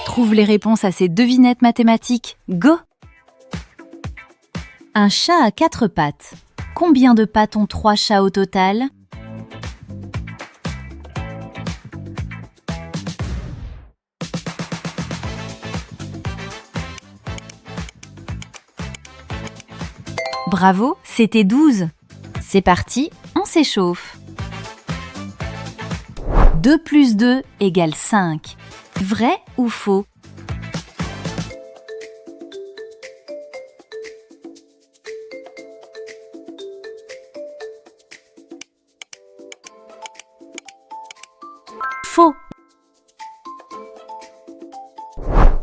Trouve les réponses à ces devinettes mathématiques. Go! Un chat a 4 pattes. Combien de pattes ont 3 chats au total? Bravo, c'était 12. C'est parti, on s'échauffe. 2 plus 2 égale 5. Vrai ou faux? Faux.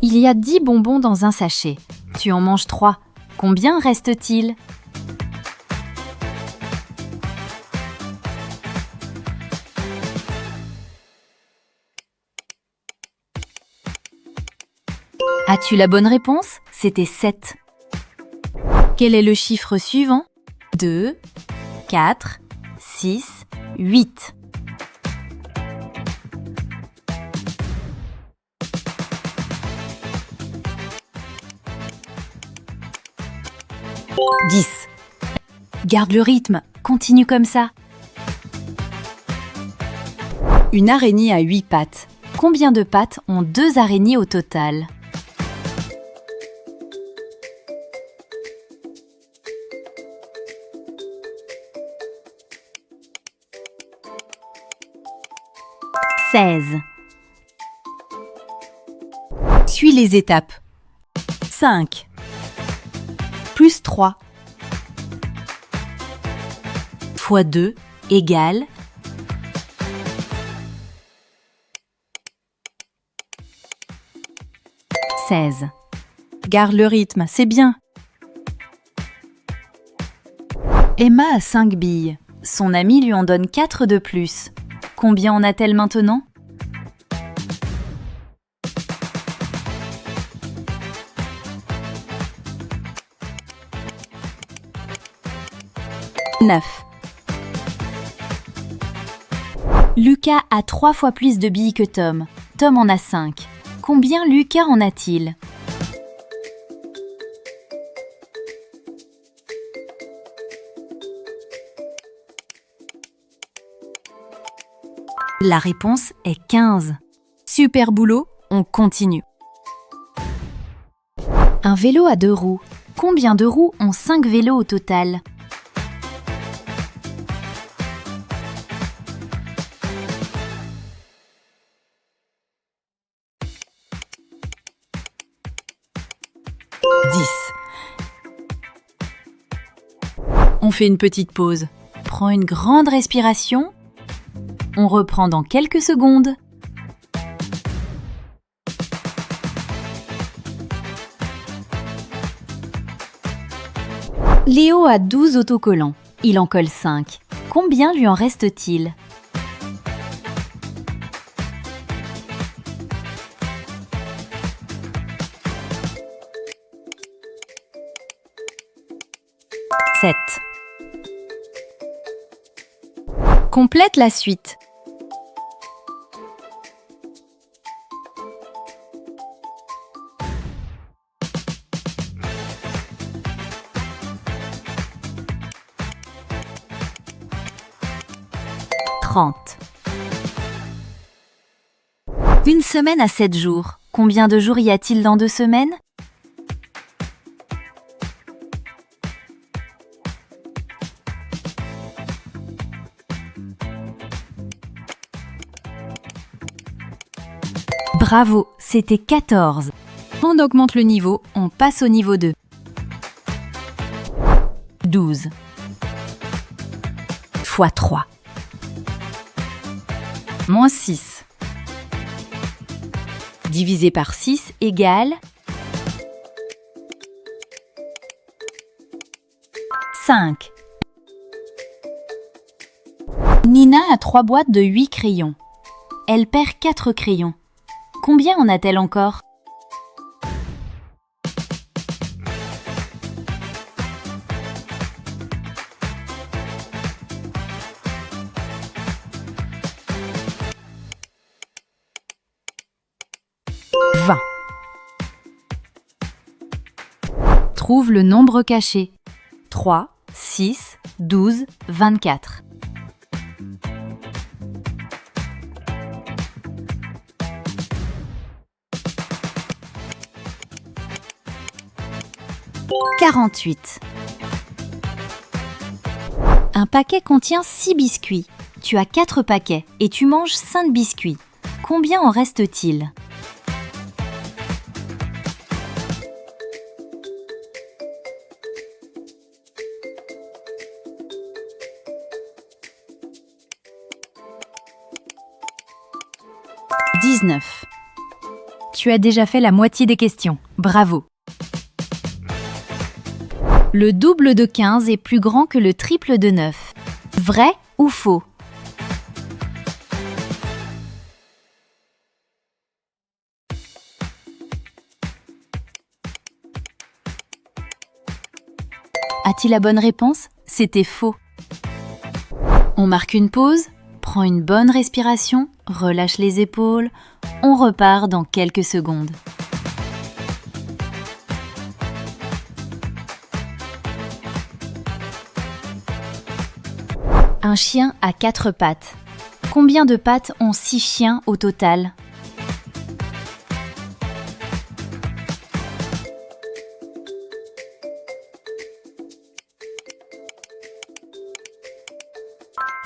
Il y a 10 bonbons dans un sachet. Tu en manges 3. Combien reste-t-il? As-tu la bonne réponse? C'était 7. Quel est le chiffre suivant? 2, 4, 6, 8. « 10. Garde le rythme, continue comme ça. Une araignée a 8 pattes. Combien de pattes ont 2 araignées au total? « 16. Suis les étapes. 5 plus 3 fois 2 égale 16. Garde le rythme, c'est bien. Emma a 5 billes. Son amie lui en donne 4 de plus. Combien en a-t-elle maintenant? « 9. Lucas a 3 fois plus de billes que Tom. Tom en a 5. Combien Lucas en a-t-il? La réponse est 15. Super boulot, on continue. Un vélo a 2 roues. Combien de roues ont 5 vélos au total? « 10. On fait une petite pause. Prends une grande respiration. On reprend dans quelques secondes. Léo a 12 autocollants. Il en colle 5. Combien lui en reste-t-il? « 7. Complète la suite. « 30. Une semaine a 7 jours. Combien de jours y a-t-il dans 2 semaines? Bravo, c'était 14. On augmente le niveau, on passe au niveau 2. 12 fois 3 moins 6 divisé par 6 égale 5. Nina a 3 boîtes de 8 crayons. Elle perd 4 crayons. Combien en a-t-elle encore? « 20. Trouve le nombre caché. 3, 6, 12, 24. « 48. Un paquet contient 6 biscuits. Tu as 4 paquets et tu manges 5 biscuits. Combien en reste-t-il ? « 19. Tu as déjà fait la moitié des questions. Bravo! Le double de 15 est plus grand que le triple de 9. Vrai ou faux ? As-tu la bonne réponse ? C'était faux. On marque une pause, prend une bonne respiration, relâche les épaules. On repart dans quelques secondes. Un chien a 4 pattes. Combien de pattes ont 6 chiens au total ?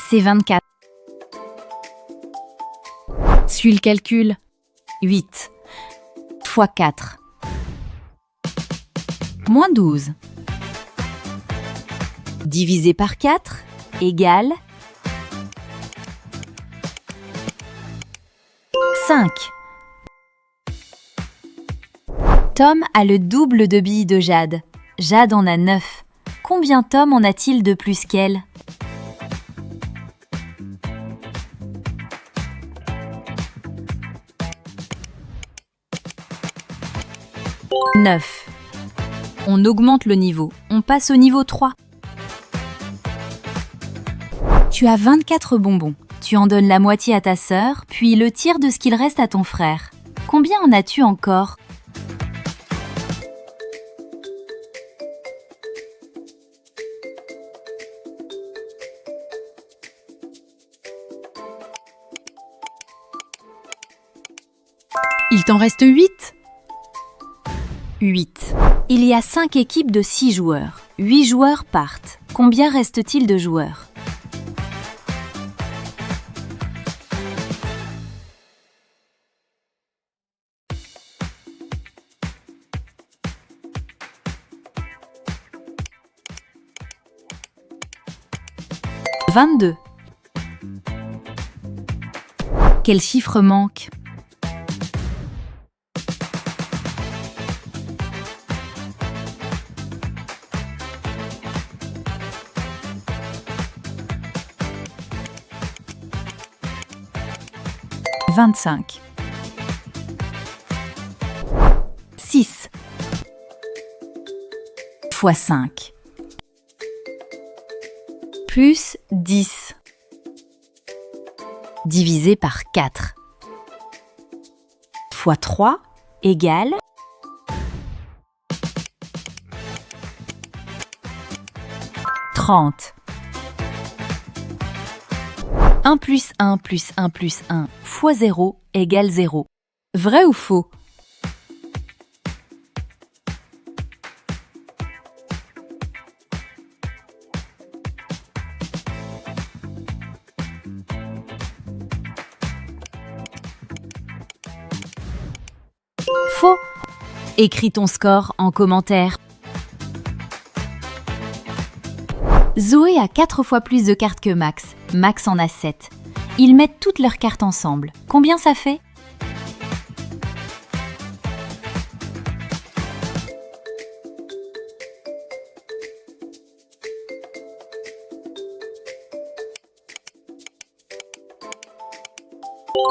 C'est 24. Suis le calcul. 8 fois 4. Moins 12. Divisé par 4 égale 5. Tom a le double de billes de Jade. Jade en a 9. Combien Tom en a-t-il de plus qu'elle ? « 9. On augmente le niveau. On passe au niveau 3. Tu as 24 bonbons. Tu en donnes la moitié à ta sœur, puis le tiers de ce qu'il reste à ton frère. Combien en as-tu encore ? Il t'en reste 8 ? 8. Il y a 5 équipes de 6 joueurs. 8 joueurs partent. Combien reste-t-il de joueurs ? « 22. Quel chiffre manque ? 25. 6 fois 5 plus 10 divisé par 4 fois 3 égale 30. 1 plus 1 plus 1 plus 1 fois 0 égale 0. Vrai ou faux ? Faux. Écris ton score en commentaire. Zoé a 4 fois plus de cartes que Max. Max en a 7. Ils mettent toutes leurs cartes ensemble. Combien ça fait ?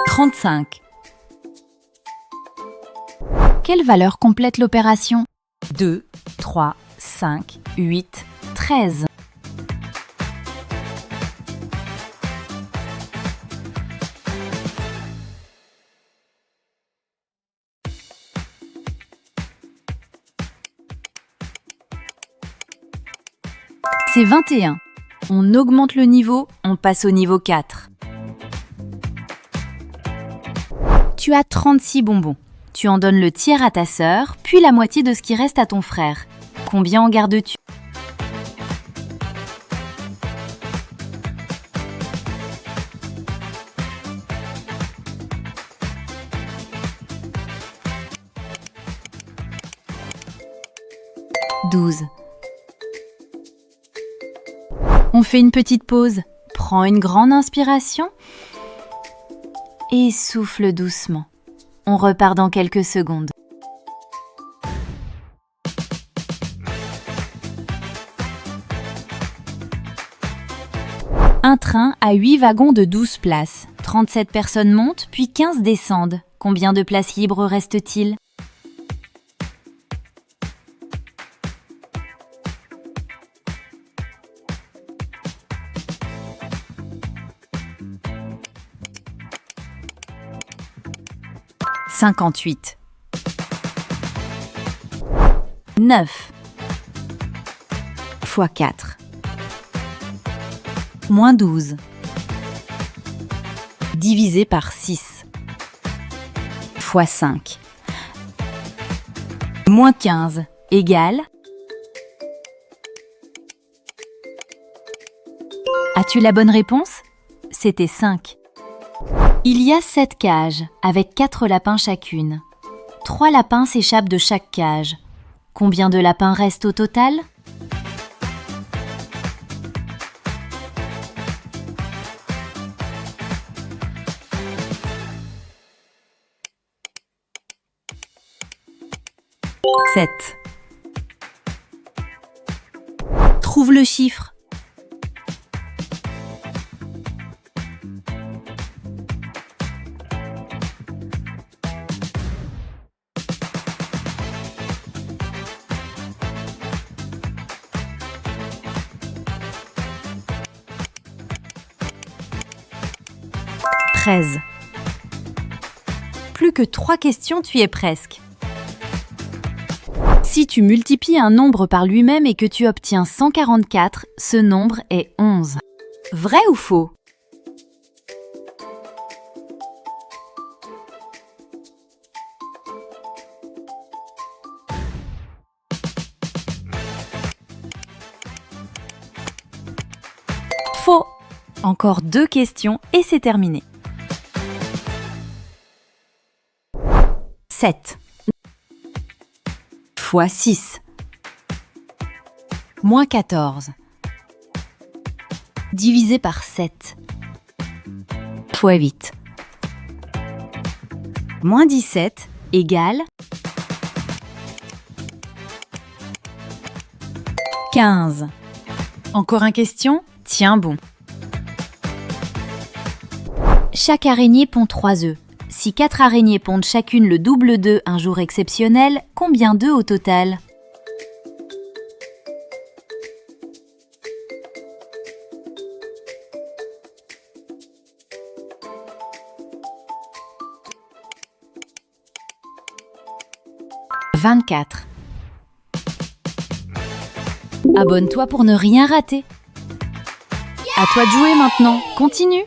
« 35. Quelle valeur complète l'opération ? 2, 3, 5, 8, 13. C'est 21. On augmente le niveau, on passe au niveau 4. Tu as 36 bonbons. Tu en donnes le tiers à ta sœur, puis la moitié de ce qui reste à ton frère. Combien en gardes-tu ? « 12. On fait une petite pause. Prends une grande inspiration et souffle doucement. On repart dans quelques secondes. Un train a 8 wagons de 12 places. 37 personnes montent, puis 15 descendent. Combien de places libres reste-t-il ? « 58. 9 x 4 moins 12 divisé par 6 x 5 moins 15 égale. As-tu la bonne réponse ? C'était 5. Il y a 7 cages, avec 4 lapins chacune. 3 lapins s'échappent de chaque cage. Combien de lapins restent au total ? « 7. Trouve le chiffre. « 13. Plus que 3 questions, tu y es presque. Si tu multiplies un nombre par lui-même et que tu obtiens 144, ce nombre est 11. Vrai ou faux ? Faux. Encore 2 questions et c'est terminé. 7 x 6 moins 14 divisé par 7 x 8 moins 17 égale 15. Encore une question ? Tiens bon. Chaque araignée pond 3 œufs. Si 4 araignées pondent chacune le double d'œufs un jour exceptionnel, combien d'œufs au total ? « 24. Abonne-toi pour ne rien rater. À toi de jouer maintenant. Continue.